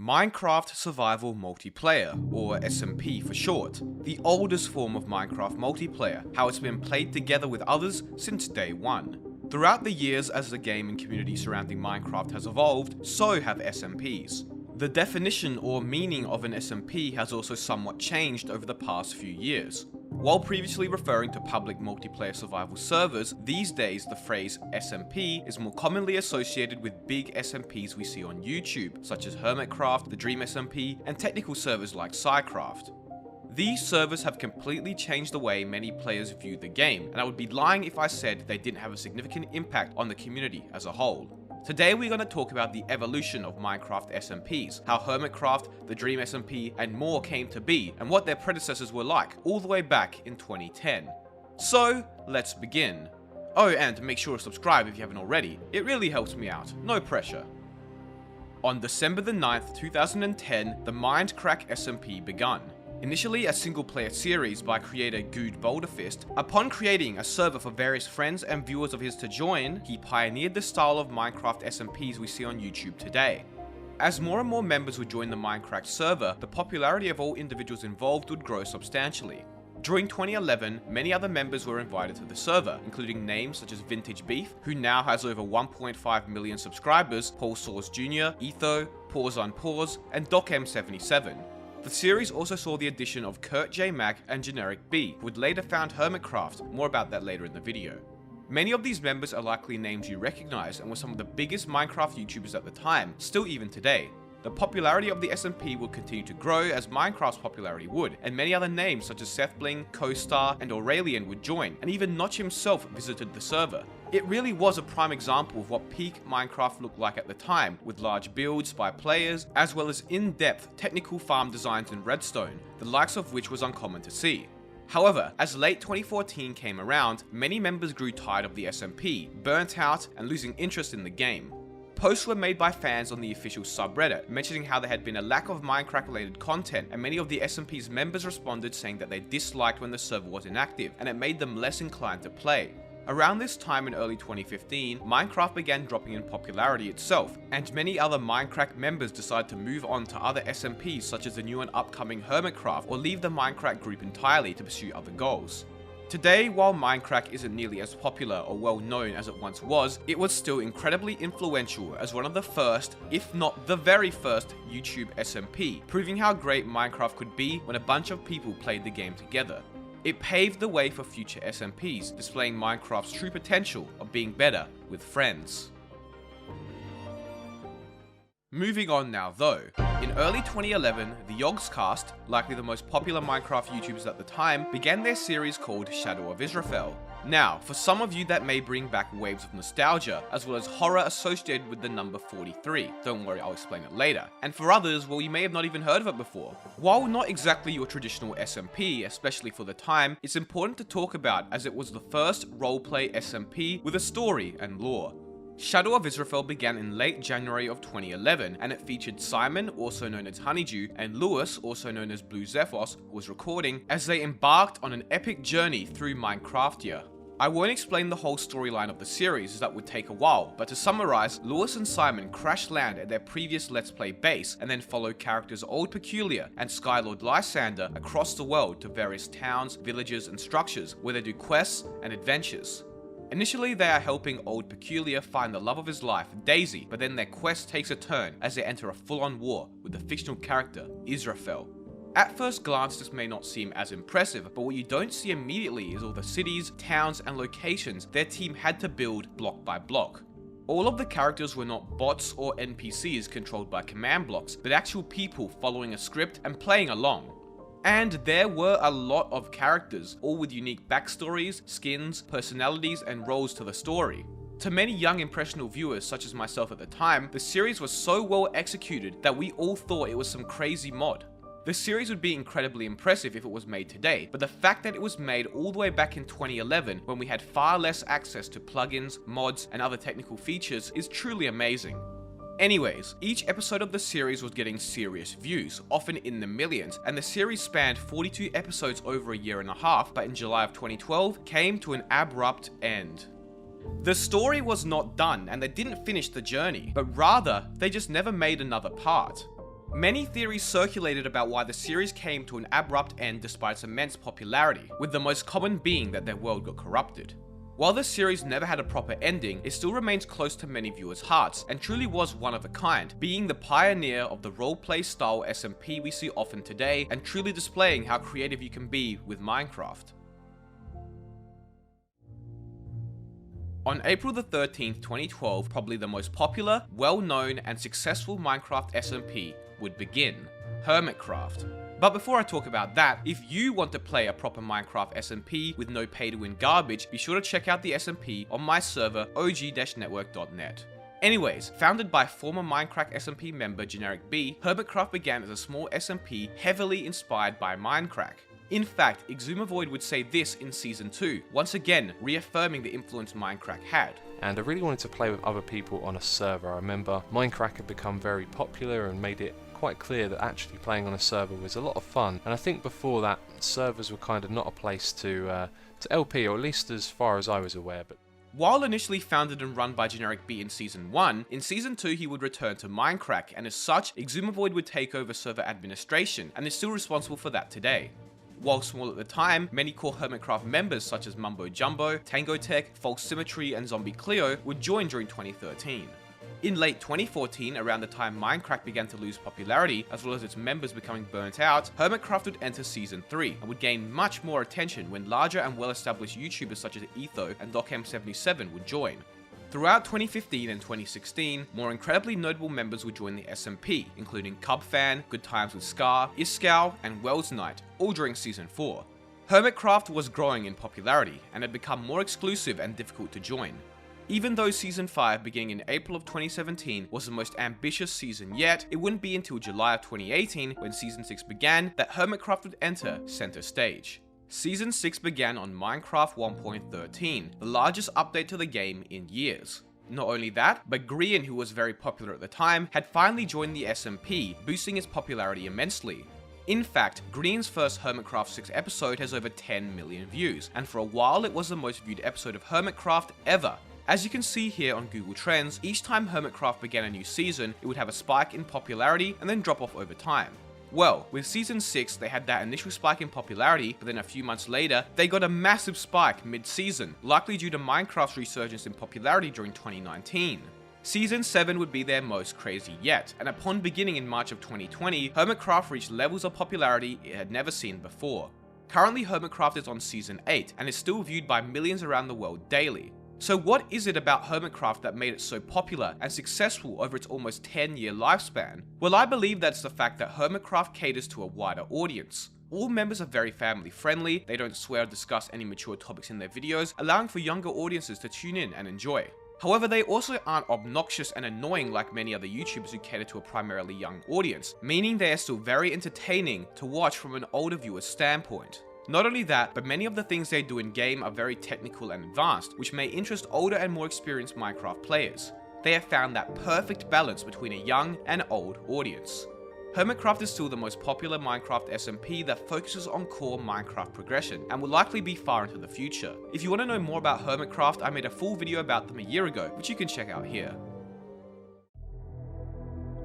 Minecraft Survival Multiplayer, or SMP for short, the oldest form of Minecraft multiplayer, how it's been played together with others since day one. Throughout the years as the game and community surrounding Minecraft has evolved, so have SMPs. The definition or meaning of an SMP has also somewhat changed over the past few years. While previously referring to public multiplayer survival servers, these days the phrase SMP is more commonly associated with big SMPs we see on YouTube, such as Hermitcraft, the Dream SMP, and technical servers like SciCraft. These servers have completely changed the way many players view the game, and I would be lying if I said they didn't have a significant impact on the community as a whole. Today we're going to talk about the evolution of Minecraft SMPs, how Hermitcraft, the Dream SMP, and more came to be, and what their predecessors were like, all the way back in 2010. So, let's begin. Oh, and make sure to subscribe if you haven't already, it really helps me out, no pressure. On December the 9th, 2010, the Mindcrack SMP begun. Initially a single-player series by creator Good Boulderfist, upon creating a server for various friends and viewers of his to join, he pioneered the style of Minecraft SMPs we see on YouTube today. As more and more members would join the Minecraft server, the popularity of all individuals involved would grow substantially. During 2011, many other members were invited to the server, including names such as Vintage Beef, who now has over 1.5 million subscribers, Paul Soares Jr., Etho, Pause on Pause, and DocM77. The series also saw the addition of Kurt J. Mack and Generic B, who would later found Hermitcraft, more about that later in the video. Many of these members are likely names you recognize and were some of the biggest Minecraft YouTubers at the time, still even today. The popularity of the SMP would continue to grow as Minecraft's popularity would, and many other names such as SethBling, CoStar, and Aurelian would join, and even Notch himself visited the server. It really was a prime example of what peak Minecraft looked like at the time, with large builds by players, as well as in-depth technical farm designs in Redstone, the likes of which was uncommon to see. However, as late 2014 came around, many members grew tired of the SMP, burnt out, and losing interest in the game. Posts were made by fans on the official subreddit, mentioning how there had been a lack of Minecraft related content, and many of the SMP's members responded saying that they disliked when the server was inactive, and it made them less inclined to play. Around this time in early 2015, Minecraft began dropping in popularity itself, and many other Minecraft members decided to move on to other SMPs such as the new and upcoming Hermitcraft, or leave the Minecraft group entirely to pursue other goals. Today, while Minecraft isn't nearly as popular or well known as it once was, it was still incredibly influential as one of the first, if not the very first, YouTube SMP, proving how great Minecraft could be when a bunch of people played the game together. It paved the way for future SMPs, displaying Minecraft's true potential of being better with friends. Moving on now though, in early 2011, the Yogscast, likely the most popular Minecraft YouTubers at the time, began their series called Shadow of Israfel. Now, for some of you that may bring back waves of nostalgia, as well as horror associated with the number 43. Don't worry, I'll explain it later. And for others, well, you may have not even heard of it before. While not exactly your traditional SMP, especially for the time, it's important to talk about as it was the first roleplay SMP with a story and lore. Shadow of Israfel began in late January of 2011, and it featured Simon, also known as Honeydew, and Lewis, also known as Blue Zephos, who was recording, as they embarked on an epic journey through Minecraftia. I won't explain the whole storyline of the series as that would take a while, but to summarize, Lewis and Simon crash land at their previous Let's Play base and then follow characters Old Peculiar and Skylord Lysander across the world to various towns, villages, and structures where they do quests and adventures. Initially, they are helping Old Peculiar find the love of his life, Daisy, but then their quest takes a turn as they enter a full-on war with the fictional character, Israfel. At first glance, this may not seem as impressive, but what you don't see immediately is all the cities, towns, and locations their team had to build block by block. All of the characters were not bots or NPCs controlled by command blocks, but actual people following a script and playing along. And there were a lot of characters, all with unique backstories, skins, personalities, and roles to the story. To many young impressionable viewers such as myself at the time, the series was so well executed that we all thought it was some crazy mod. The series would be incredibly impressive if it was made today, but the fact that it was made all the way back in 2011 when we had far less access to plugins, mods, and other technical features is truly amazing. Anyways, each episode of the series was getting serious views, often in the millions, and the series spanned 42 episodes over a year and a half, but in July of 2012 came to an abrupt end. The story was not done, and they didn't finish the journey, but rather, they just never made another part. Many theories circulated about why the series came to an abrupt end despite its immense popularity, with the most common being that their world got corrupted. While the series never had a proper ending, it still remains close to many viewers' hearts, and truly was one of a kind, being the pioneer of the roleplay style SMP we see often today, and truly displaying how creative you can be with Minecraft. On April the 13th, 2012, probably the most popular, well-known, and successful Minecraft SMP would begin: Hermitcraft. But before I talk about that, if you want to play a proper Minecraft SMP with no pay-to-win garbage, be sure to check out the SMP on my server, og-network.net. Anyways, founded by former Minecraft SMP member Generic B, Hermitcraft began as a small SMP heavily inspired by Minecraft. In fact, Exumavoid would say this in Season 2, once again reaffirming the influence Minecraft had. And I really wanted to play with other people on a server. I remember Minecraft had become very popular and made it quite clear that actually playing on a server was a lot of fun. And I think before that, servers were kind of not a place to LP, or at least as far as I was aware. But while initially founded and run by Generic B in Season 1, in Season 2 he would return to Minecraft, and as such, Exumavoid would take over server administration, and is still responsible for that today. While small at the time, many core Hermitcraft members such as Mumbo Jumbo, Tango Tech, False Symmetry, and Zombie Cleo would join during 2013. In late 2014, around the time Minecraft began to lose popularity, as well as its members becoming burnt out, Hermitcraft would enter Season 3, and would gain much more attention when larger and well-established YouTubers such as Etho and DocM77 would join. Throughout 2015 and 2016, more incredibly notable members would join the SMP, including Cubfan, Good Times with Scar, Iskow, and Wells Knight, all during Season 4. Hermitcraft was growing in popularity, and had become more exclusive and difficult to join. Even though Season 5, beginning in April of 2017, was the most ambitious season yet, it wouldn't be until July of 2018, when Season 6 began, that Hermitcraft would enter center stage. Season 6 began on Minecraft 1.13, the largest update to the game in years. Not only that, but Grian, who was very popular at the time, had finally joined the SMP, boosting its popularity immensely. In fact, Grian's first Hermitcraft 6 episode has over 10 million views, and for a while it was the most viewed episode of Hermitcraft ever. As you can see here on Google Trends, each time Hermitcraft began a new season, it would have a spike in popularity and then drop off over time. Well, with Season 6, they had that initial spike in popularity, but then a few months later, they got a massive spike mid-season, likely due to Minecraft's resurgence in popularity during 2019. Season 7 would be their most crazy yet, and upon beginning in March of 2020, Hermitcraft reached levels of popularity it had never seen before. Currently, Hermitcraft is on Season 8, and is still viewed by millions around the world daily. So what is it about Hermitcraft that made it so popular and successful over its almost 10-year lifespan? Well, I believe that's the fact that Hermitcraft caters to a wider audience. All members are very family friendly, they don't swear or discuss any mature topics in their videos, allowing for younger audiences to tune in and enjoy. However, they also aren't obnoxious and annoying like many other YouTubers who cater to a primarily young audience, meaning they are still very entertaining to watch from an older viewer's standpoint. Not only that, but many of the things they do in game are very technical and advanced, which may interest older and more experienced Minecraft players. They have found that perfect balance between a young and old audience. Hermitcraft is still the most popular Minecraft SMP that focuses on core Minecraft progression, and will likely be far into the future. If you want to know more about Hermitcraft, I made a full video about them a year ago, which you can check out here.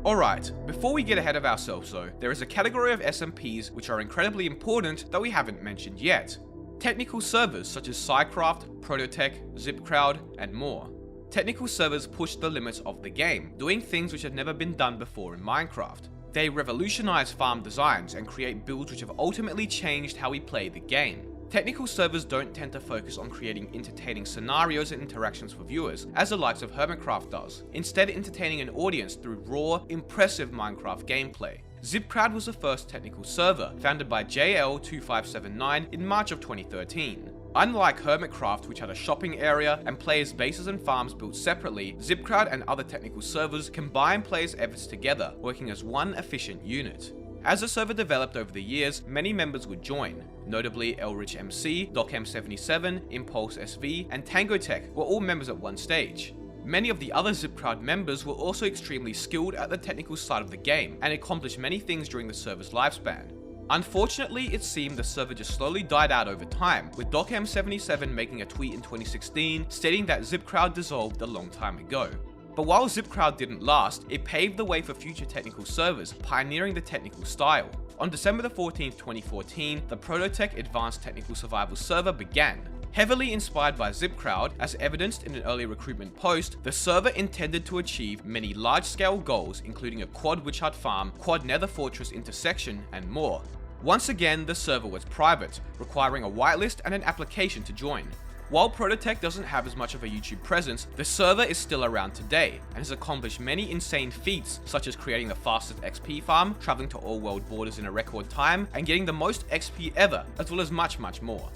Alright, before we get ahead of ourselves though, there is a category of SMPs which are incredibly important that we haven't mentioned yet. Technical servers such as Psycraft, Prototech, ZipCrowd, and more. Technical servers push the limits of the game, doing things which have never been done before in Minecraft. They revolutionize farm designs and create builds which have ultimately changed how we play the game. Technical servers don't tend to focus on creating entertaining scenarios and interactions for viewers, as the likes of Hermitcraft does, instead entertaining an audience through raw, impressive Minecraft gameplay. ZipCrowd was the first technical server, founded by JL2579 in March of 2013. Unlike Hermitcraft, which had a shopping area and players' bases and farms built separately, ZipCrowd and other technical servers combine players' efforts together, working as one efficient unit. As the server developed over the years, many members would join. Notably, Elrich MC, DocM77, Impulse SV, and Tango Tech were all members at one stage. Many of the other ZipCrowd members were also extremely skilled at the technical side of the game, and accomplished many things during the server's lifespan. Unfortunately, it seemed the server just slowly died out over time, with DocM77 making a tweet in 2016 stating that ZipCrowd dissolved a long time ago. But while ZipCrowd didn't last, it paved the way for future technical servers, pioneering the technical style. On December the 14th, 2014, the Prototech Advanced Technical Survival server began. Heavily inspired by ZipCrowd, as evidenced in an early recruitment post, the server intended to achieve many large-scale goals, including a quad witch hut farm, quad nether fortress intersection, and more. Once again, the server was private, requiring a whitelist and an application to join. While Prototech doesn't have as much of a YouTube presence, the server is still around today, and has accomplished many insane feats, such as creating the fastest XP farm, traveling to all world borders in a record time, and getting the most XP ever, as well as much more.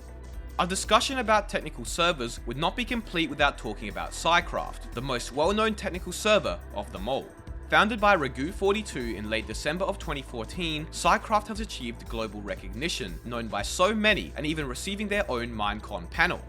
Our discussion about technical servers would not be complete without talking about SciCraft, the most well-known technical server of them all. Founded by Ragu42 in late December of 2014, SciCraft has achieved global recognition, known by so many, and even receiving their own Minecon panel.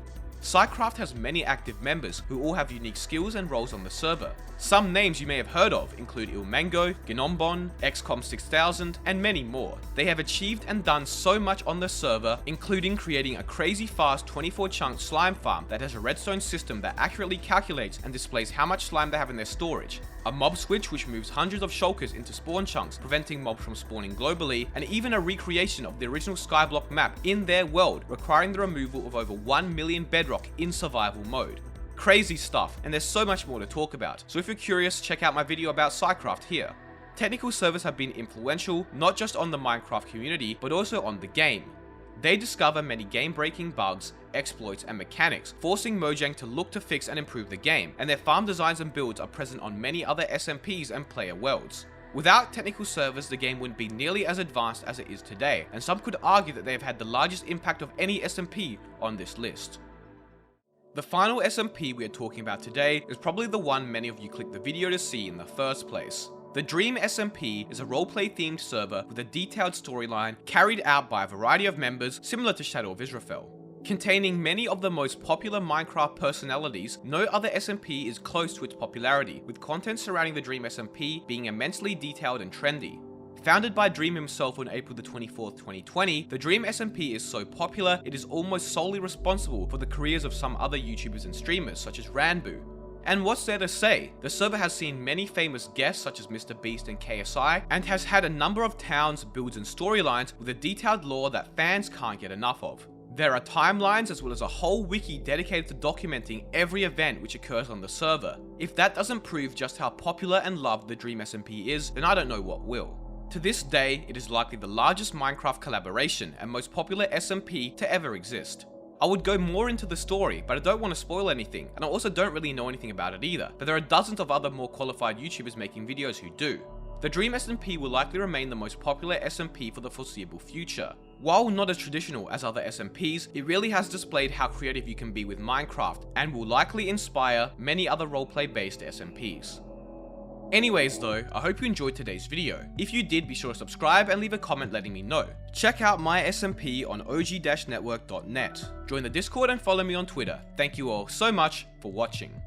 SciCraft has many active members who all have unique skills and roles on the server. Some names you may have heard of include Ilmango, Gnombon, XCOM 6000, and many more. They have achieved and done so much on the server, including creating a crazy fast 24-chunk slime farm that has a redstone system that accurately calculates and displays how much slime they have in their storage, a mob switch which moves hundreds of shulkers into spawn chunks, preventing mobs from spawning globally, and even a recreation of the original Skyblock map in their world, requiring the removal of over 1 million bedrock in survival mode. Crazy stuff, and there's so much more to talk about, so if you're curious, check out my video about SciCraft here. Technical servers have been influential not just on the Minecraft community, but also on the game. They discover many game-breaking bugs, exploits, and mechanics, forcing Mojang to look to fix and improve the game, and their farm designs and builds are present on many other SMPs and player worlds. Without technical servers, the game wouldn't be nearly as advanced as it is today, and some could argue that they have had the largest impact of any SMP on this list. The final SMP we are talking about today is probably the one many of you clicked the video to see in the first place. The Dream SMP is a roleplay themed server with a detailed storyline carried out by a variety of members similar to Shadow of Israfel. Containing many of the most popular Minecraft personalities, no other SMP is close to its popularity, with content surrounding the Dream SMP being immensely detailed and trendy. Founded by Dream himself on April the 24th, 2020, the Dream SMP is so popular it is almost solely responsible for the careers of some other YouTubers and streamers such as Ranboo. And what's there to say? The server has seen many famous guests such as Mr. Beast and KSI, and has had a number of towns, builds and storylines with a detailed lore that fans can't get enough of. There are timelines as well as a whole wiki dedicated to documenting every event which occurs on the server. If that doesn't prove just how popular and loved the Dream SMP is, then I don't know what will. To this day, it is likely the largest Minecraft collaboration and most popular SMP to ever exist. I would go more into the story, but I don't want to spoil anything, and I also don't really know anything about it either, but there are dozens of other more qualified YouTubers making videos who do. The Dream SMP will likely remain the most popular SMP for the foreseeable future. While not as traditional as other SMPs, it really has displayed how creative you can be with Minecraft, and will likely inspire many other roleplay based SMPs. Anyways though, I hope you enjoyed today's video. If you did, be sure to subscribe and leave a comment letting me know. Check out my SMP on og-network.net. Join the Discord and follow me on Twitter. Thank you all so much for watching.